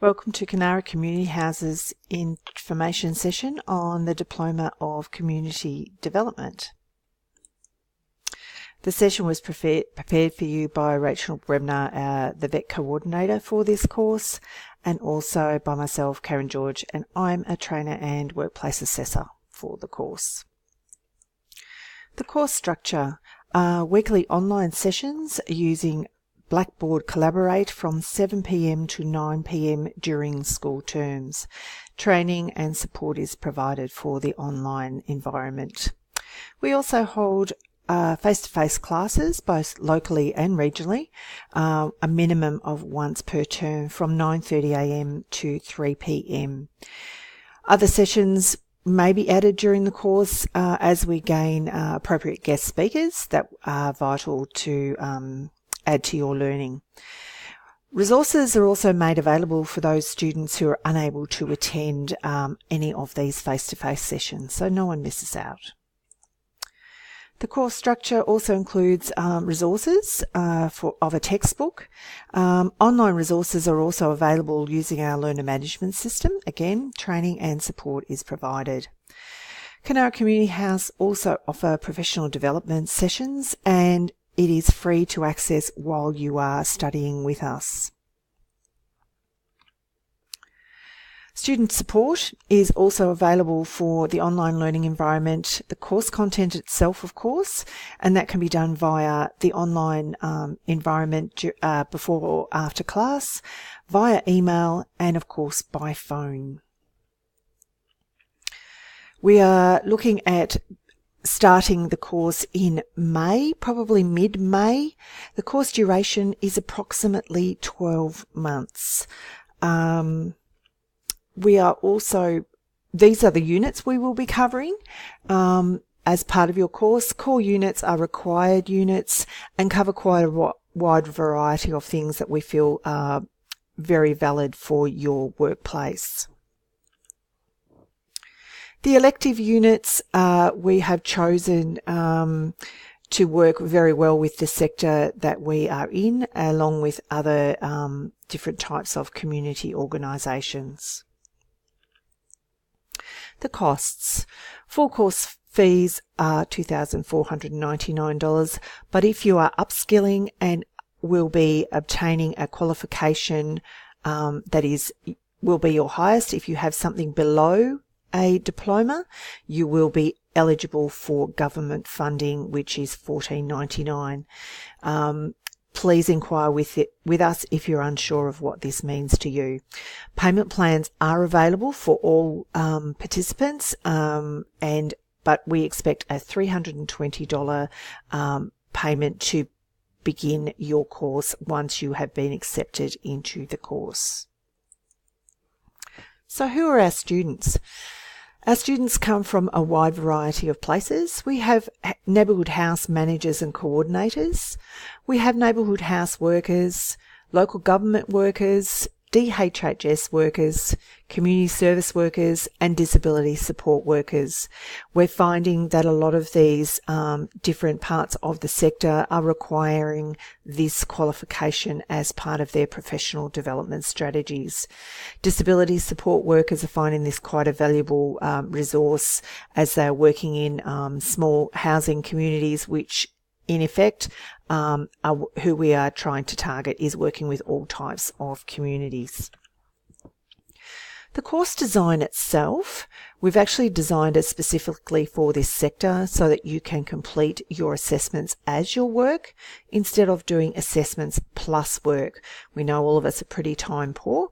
Welcome to Kunara Community House's information session on the Diploma of Community Development. The session was prepared for you by Rachel Bremner, the VET coordinator for this course, and also by myself, Karen George, and I'm a trainer and workplace assessor for the course. The course structure are weekly online sessions using Blackboard Collaborate from 7 p.m. to 9 p.m. during school terms. Training and support is provided for the online environment. We also hold face-to-face classes, both locally and regionally, a minimum of once per term from 9:30 a.m. to 3 p.m. Other sessions may be added during the course as we gain appropriate guest speakers that are vital to add to your learning. Resources are also made available for those students who are unable to attend any of these face-to-face sessions, so no one misses out. The course structure also includes resources of a textbook. Online resources are also available using our learner management system. Again, training and support is provided. Kunara Community House also offer professional development sessions, and it is free to access while you are studying with us. Student support is also available for the online learning environment, the course content itself, of course, and that can be done via the online environment before or after class, via email, and of course by phone. We are looking at starting the course in May, probably mid-May. The course duration is approximately 12 months. These are the units we will be covering as part of your course. Core units are required units and cover quite a wide variety of things that we feel are very valid for your workplace. The elective units, we have chosen to work very well with the sector that we are in, along with other different types of community organisations. The costs. Full course fees are $2,499, but if you are upskilling and will be obtaining a qualification that will be your highest, if you have something below a diploma, you will be eligible for government funding, which is $14.99. Please inquire with us if you're unsure of what this means to you. Payment plans are available for all participants, but we expect a $320 payment to begin your course once you have been accepted into the course. So who are our students? Our students come from a wide variety of places. We have neighbourhood house managers and coordinators. We have neighbourhood house workers, local government workers, DHHS workers, community service workers, and disability support workers. We're finding that a lot of these different parts of the sector are requiring this qualification as part of their professional development strategies. Disability support workers are finding this quite a valuable resource as they're working in small housing communities, which in effect, who we are trying to target is working with all types of communities. The course design itself, we've actually designed it specifically for this sector so that you can complete your assessments as your work instead of doing assessments plus work. We know all of us are pretty time poor,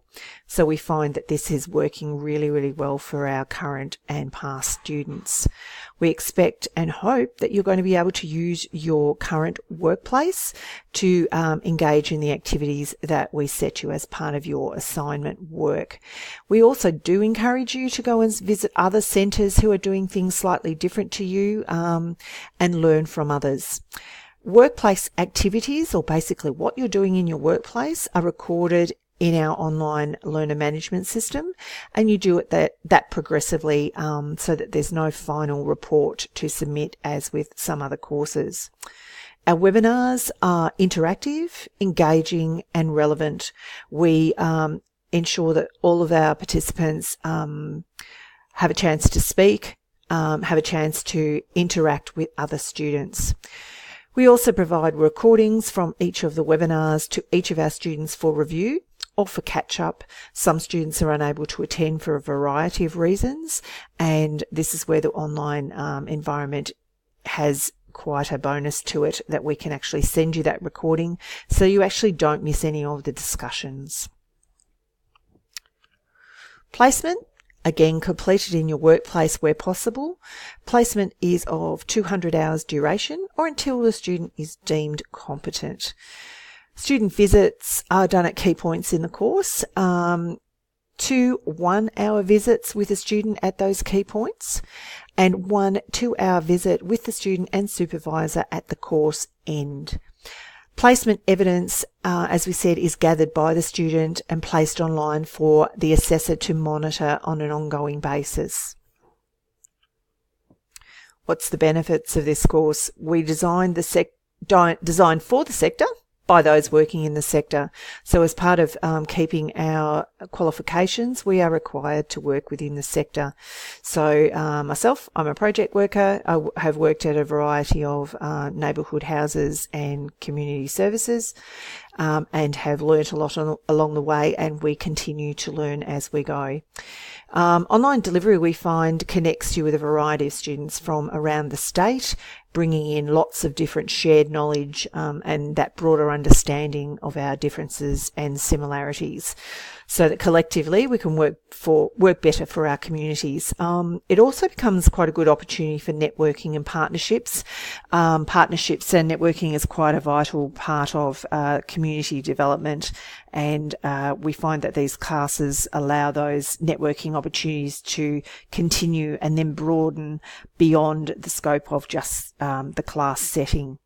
so we find that this is working really, really well for our current and past students. We expect and hope that you're going to be able to use your current workplace to engage in the activities that we set you as part of your assignment work. We also do encourage you to go and visit other centres who are doing things slightly different to you and learn from others. Workplace activities, or basically what you're doing in your workplace, are recorded in our online learner management system, and you do it that progressively so that there's no final report to submit as with some other courses. Our webinars are interactive, engaging and relevant. We ensure that all of our participants have a chance to speak, have a chance to interact with other students. We also provide recordings from each of the webinars to each of our students for review or for catch-up. Some students are unable to attend for a variety of reasons, and this is where the online environment has quite a bonus to it, that we can actually send you that recording so you actually don't miss any of the discussions. Placement, again, completed in your workplace where possible. Placement is of 200 hours duration or until the student is deemed competent. Student visits are done at key points in the course. 2 1-hour visits with a student at those key points, and 1 2-hour visit with the student and supervisor at the course end. Placement evidence, as we said, is gathered by the student and placed online for the assessor to monitor on an ongoing basis. What's the benefits of this course? We designed for the sector by those working in the sector. So as part of keeping our qualifications, we are required to work within the sector. So myself, I'm a project worker. I have worked at a variety of neighbourhood houses and community services, and have learnt a lot along the way, and we continue to learn as we go. Online delivery, we find, connects you with a variety of students from around the state, bringing in lots of different shared knowledge and that broader understanding of our differences and similarities, so that collectively we can work better for our communities. It also becomes quite a good opportunity for networking and partnerships. Partnerships and networking is quite a vital part of community development, and we find that these classes allow those networking opportunities to continue and then broaden beyond the scope of just the class setting.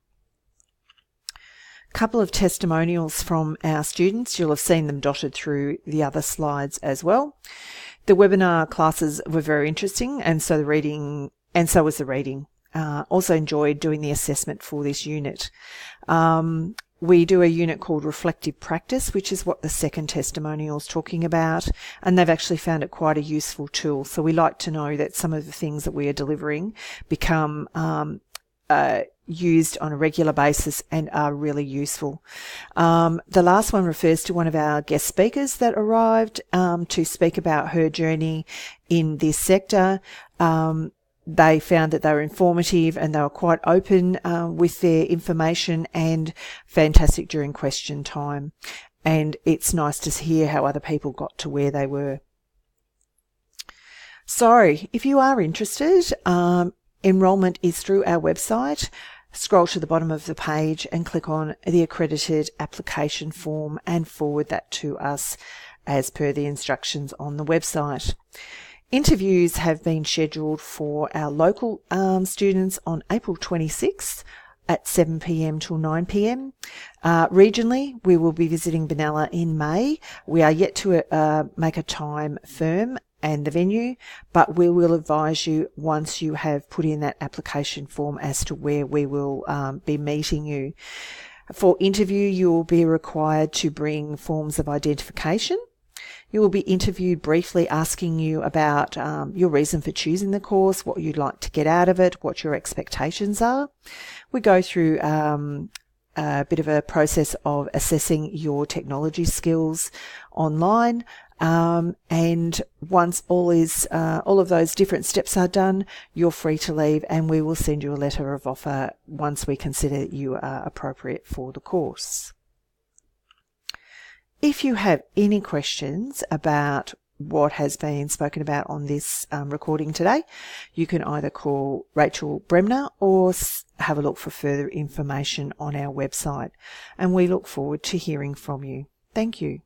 Couple of testimonials from our students. You'll have seen them dotted through the other slides as well. The webinar classes were very interesting, and so was the reading. Also enjoyed doing the assessment for this unit. We do a unit called Reflective Practice, which is what the second testimonial is talking about, and they've actually found it quite a useful tool. So we like to know that some of the things that we are delivering become used on a regular basis and are really useful. The last one refers to one of our guest speakers that arrived to speak about her journey in this sector. They found that they were informative and they were quite open with their information, and fantastic during question time. And it's nice to hear how other people got to where they were. So if you are interested, enrolment is through our website. Scroll to the bottom of the page and click on the accredited application form and forward that to us as per the instructions on the website. Interviews have been scheduled for our local students on April 26th at 7 p.m. till 9 p.m. Regionally, we will be visiting Benalla in May. We are yet to make a time firm and the venue, but we will advise you once you have put in that application form as to where we will be meeting you. For interview, you will be required to bring forms of identification. You will be interviewed briefly, asking you about your reason for choosing the course, what you'd like to get out of it, what your expectations are. We go through a bit of a process of assessing your technology skills online. And once all of those different steps are done, you're free to leave, and we will send you a letter of offer once we consider you are appropriate for the course. If you have any questions about what has been spoken about on this recording today, you can either call Rachel Bremner or have a look for further information on our website, and we look forward to hearing from you. Thank you.